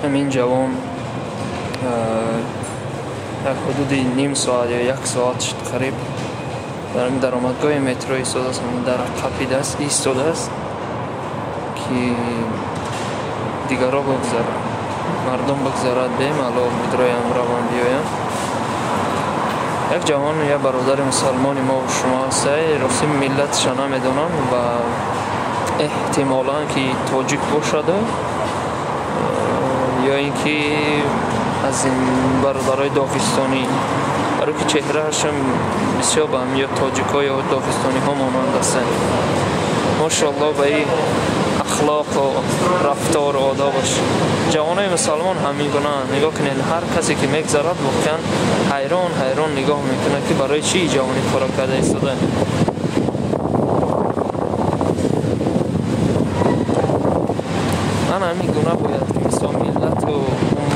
همین جوان حدود نیم ساعت یا یک ساعت شد قریب در این درآمدگاه مترو ایستاده است. در قپیده است ایستاده است که دیگر را بگذارد، مردم بگذارد بیم علا متروی هم روان بیایم. یک جوان یا برادر مسلمان ما و شما هسته، راستی ملتش نمیدونم و احتمالا که تاجیک باشد یا اینکه از این برادرای داغستانی، برای که چهرهشم بسیار به هم یا تاجیک ها یا داغستانی ها مانند هستند. ماشاءالله به این اخلاق و رفتار و آدابش جوانای مسلمان هم میگنن. نگاه کنین هر کسی که میگذرد واقعا حیران نگاه میکنه که برای چی جوانی کارا کرده ایستاده. من همین گونه باید که مثلا ملت و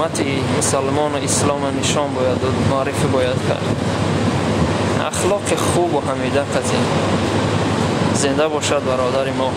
امت مسلمان و اسلام نشان باید و معرفی باید کرد. اخلاق خوب و حمیده کسی زنده باشد برادر ما.